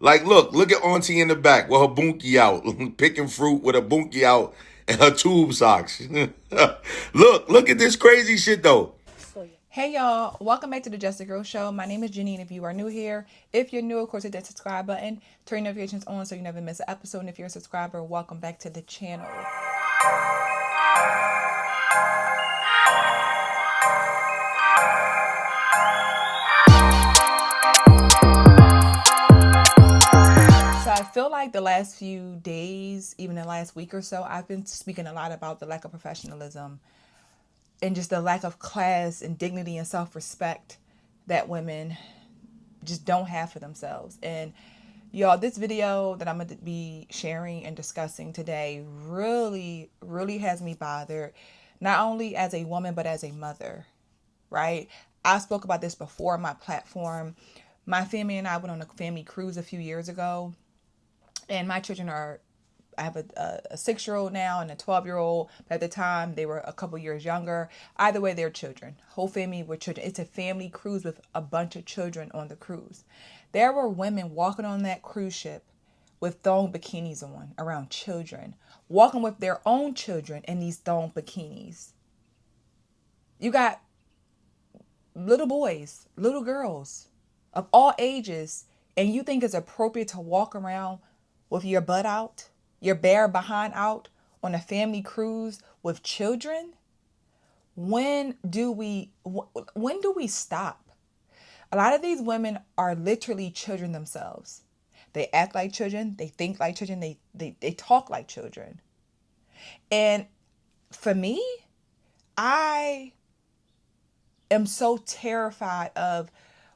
Like, look at Auntie in the back with her bunkie out, picking fruit with her bunkie out and her tube socks. Look at this crazy shit though. Hey y'all, welcome back to the Just a Girl Show. My name is Jenny, and if you are new here, if you're new, of course, hit that subscribe button, turn your notifications on so you never miss an episode. And if you're a subscriber, welcome back to the channel. So I feel like the last few days, even the last week or so, I've been speaking a lot about the lack of professionalism and just the lack of class and dignity and self-respect that women just don't have for themselves. And y'all, this video that I'm going to be sharing and discussing today really has me bothered, not only as a woman, but as a mother, right? I spoke about this before on my platform. My family and I went on a family cruise a few years ago, and my children are, I have a 6-year-old now and a 12-year-old. At the time, they were a couple years younger. Either way, they're children. Whole family were children. It's a family cruise with a bunch of children on the cruise. There were women walking on that cruise ship with thong bikinis on around children, walking with their own children in these thong bikinis. You got little boys, little girls of all ages, and you think it's appropriate to walk around with your butt out, your bare behind out on a family cruise with children? When do we stop? A lot of these women are literally children themselves. They act like children, they think like children, they talk like children. And for me, I am so terrified of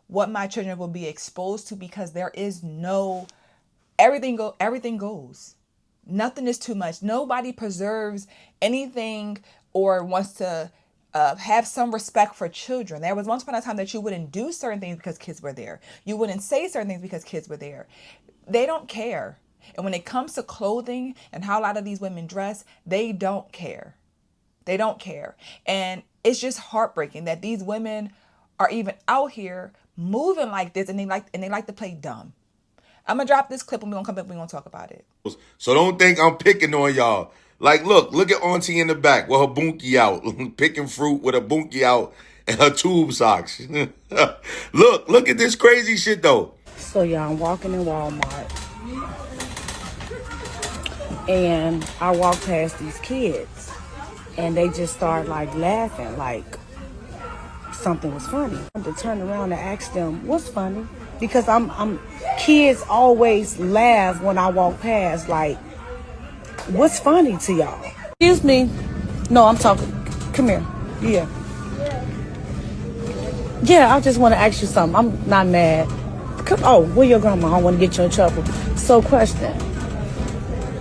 what my children will be exposed to, because there is no everything goes. Nothing is too much. Nobody preserves anything or wants to have some respect for children. There was once upon a time that you wouldn't do certain things because kids were there. You wouldn't say certain things because kids were there. They don't care. And when it comes to clothing and how a lot of these women dress, they don't care. They don't care. And it's just heartbreaking that these women are even out here moving like this, and they like to play dumb. I'm gonna drop this clip and we're gonna come back and we're gonna talk about it. So don't think I'm picking on y'all. Like, look at Auntie in the back with her bunkie out, picking fruit with her bunkie out and her tube socks. Look at this crazy shit though. So yeah, I'm walking in Walmart, and I walk past these kids, and they just start like laughing, like something was funny. I had to turn around and ask them what's funny, because kids always laugh when I walk past. Like, what's funny to y'all? Excuse me. No, I'm talking. Come here. Yeah, I just want to ask you something. I'm not mad. Oh, where your grandma? I don't want to get you in trouble. So, question.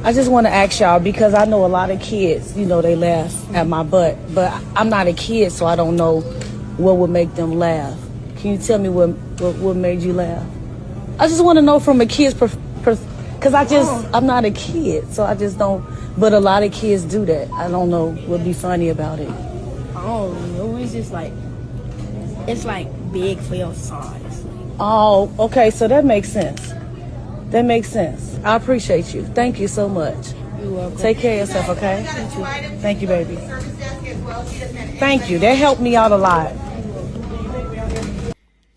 I just want to ask y'all, because I know a lot of kids, they laugh at my butt, but I'm not a kid, so I don't know what would make them laugh. Can you tell me what made you laugh? I just want to know from a kid's because I'm not a kid, so I just don't. But a lot of kids do that. I don't know what would be funny about it. I don't know. It's just like, it's like big for your size. Oh, okay. So that makes sense. I appreciate you. Thank you so much. You're welcome. Take care of yourself, okay? Thank you, baby. Thank you. That helped me out a lot.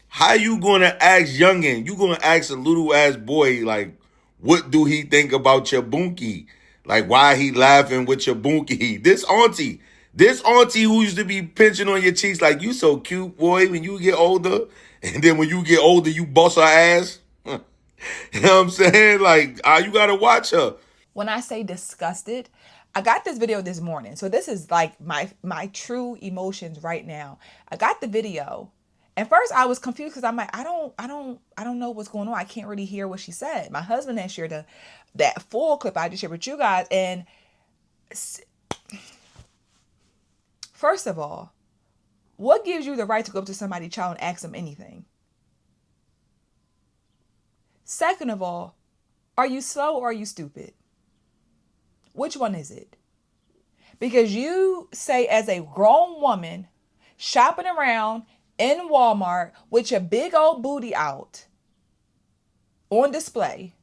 How you gonna ask youngin? You gonna ask a little ass boy, like, what do he think about your bunkie? Like, why he laughing with your bunkie? This auntie who used to be pinching on your cheeks like, you so cute, boy, when you get older. And then when you get older, you bust her ass. You know what I'm saying? Like, you gotta watch her. When I say disgusted, I got this video this morning. So this is like my true emotions right now. I got the video. And first I was confused because I'm like, I don't know what's going on. I can't really hear what she said. My husband had shared that full clip I just shared with you guys. And first of all, what gives you the right to go up to somebody's child and ask them anything? Second of all, are you slow or are you stupid? Which one is it? Because you say, as a grown woman shopping around in Walmart with your big old booty out, on display,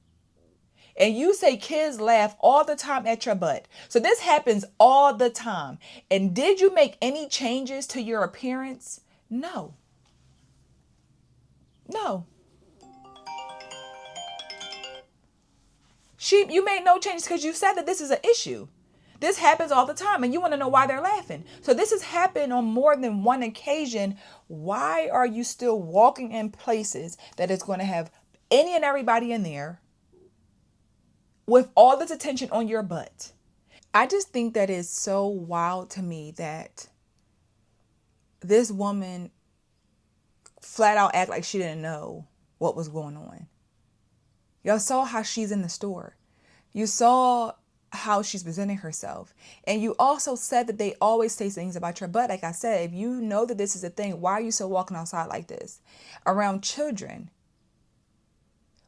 and you say kids laugh all the time at your butt. So this happens all the time. And did you make any changes to your appearance? No. No. You made no changes because you said that this is an issue. This happens all the time, and you want to know why they're laughing. So this has happened on more than one occasion. Why are you still walking in places that is going to have any and everybody in there with all this attention on your butt? I just think that is so wild to me that this woman flat out act like she didn't know what was going on. Y'all saw how she's in the store. You saw how she's presenting herself. And you also said that they always say things about your butt. Like I said, if you know that this is a thing, why are you still walking outside like this around children?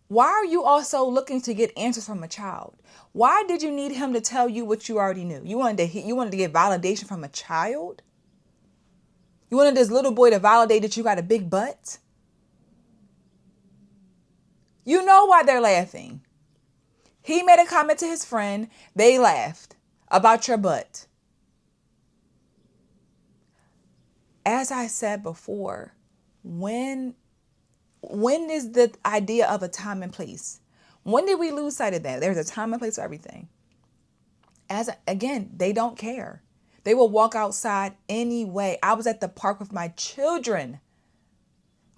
Why are you also looking to get answers from a child? Why did you need him to tell you what you already knew? You wanted to get validation from a child? You wanted this little boy to validate that you got a big butt? You know why they're laughing. He made a comment to his friend. They laughed about your butt. As I said before, when is the idea of a time and place? When did we lose sight of that? There's a time and place for everything. Again, they don't care. They will walk outside anyway. I was at the park with my children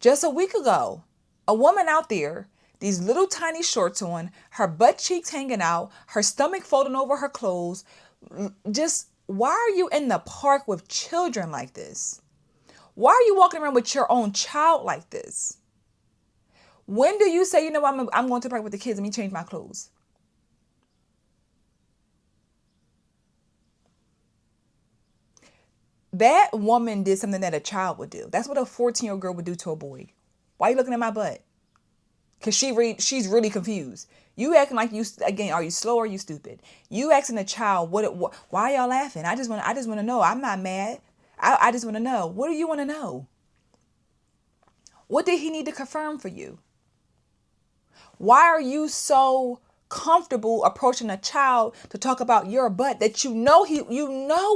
just a week ago. A woman out there, these little tiny shorts on, her butt cheeks hanging out, her stomach folding over her clothes. Just, why are you in the park with children like this? Why are you walking around with your own child like this? When do you say, you know, I'm going to the park with the kids, let me change my clothes? That woman did something that a child would do. That's what a 14-year-old girl would do to a boy. Why are you looking at my butt? Because she's really confused. You acting like you, again, are you slow or are you stupid? You asking a child, why are y'all laughing? I just want to know. I'm not mad. I just want to know. What do you want to know? What did he need to confirm for you? Why are you so comfortable approaching a child to talk about your butt that you know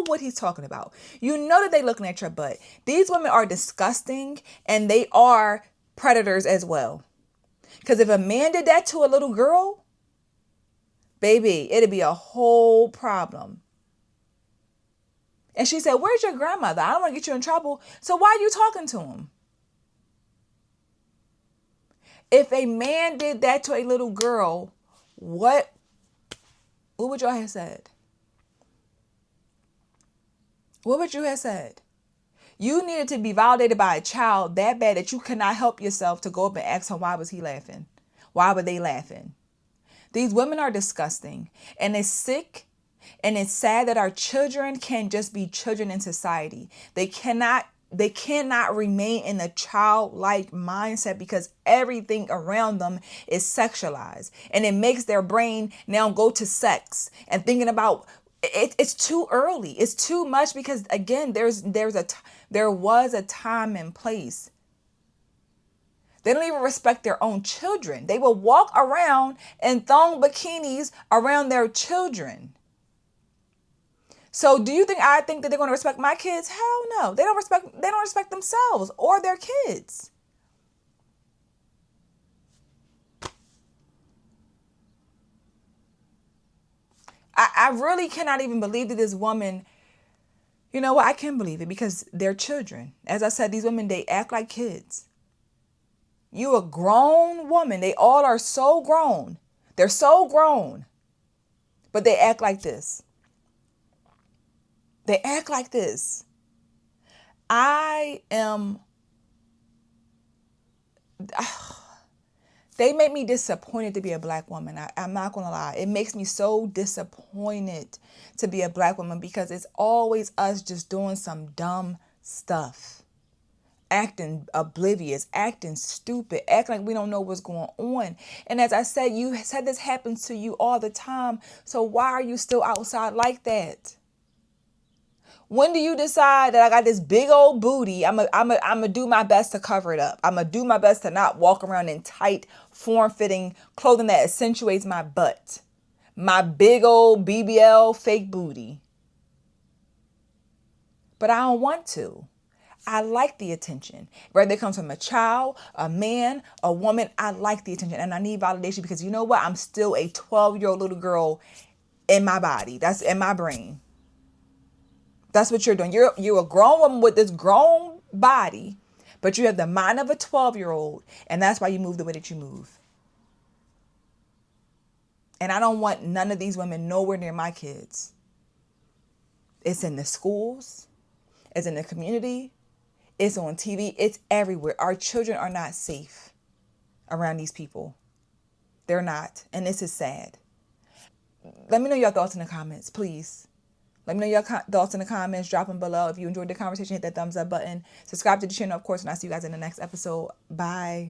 what he's talking about? You know that they're looking at your butt. These women are disgusting and they are predators as well. Because if a man did that to a little girl, baby, it'd be a whole problem. And she said, where's your grandmother? I don't want to get you in trouble. So why are you talking to him? If a man did that to a little girl, what would y'all have said? What would you have said? You needed to be validated by a child that bad that you could not help yourself to go up and ask him, why was he laughing? Why were they laughing? These women are disgusting, and it's sick, and it's sad that our children can't just be children in society. They cannot remain in a childlike mindset because everything around them is sexualized, and it makes their brain now go to sex and thinking about it. It's too early. It's too much because again, there was a time and place. They don't even respect their own children. They will walk around in thong bikinis around their children. So do you think I think that they're going to respect my kids? Hell no. They don't respect themselves or their kids. I really cannot even believe that this woman, you know what? I can believe it because they're children. As I said, these women, they act like kids. You a grown woman. They all are so grown. They're so grown. But they act like this. They act like this. They make me disappointed to be a black woman. I'm not going to lie. It makes me so disappointed to be a black woman because it's always us just doing some dumb stuff. Acting oblivious, acting stupid, acting like we don't know what's going on. And as I said, you said this happens to you all the time. So why are you still outside like that? When do you decide that I got this big old booty? I'm gonna do my best to cover it up. I'm gonna do my best to not walk around in tight form-fitting clothing that accentuates my butt, my big old BBL fake booty. But I don't want to. I like the attention. Whether it comes from a child, a man, a woman, I like the attention. And I need validation because you know what? I'm still a 12-year-old little girl in my body. That's in my brain. That's what you're doing. You're a grown woman with this grown body, but you have the mind of a 12-year-old. And that's why you move the way that you move. And I don't want none of these women nowhere near my kids. It's in the schools. It's in the community. It's on TV. It's everywhere. Our children are not safe around these people. They're not. And this is sad. Let me know your thoughts in the comments, please. Let me know your thoughts in the comments. Drop them below. If you enjoyed the conversation, hit that thumbs up button. Subscribe to the channel, of course, and I'll see you guys in the next episode. Bye.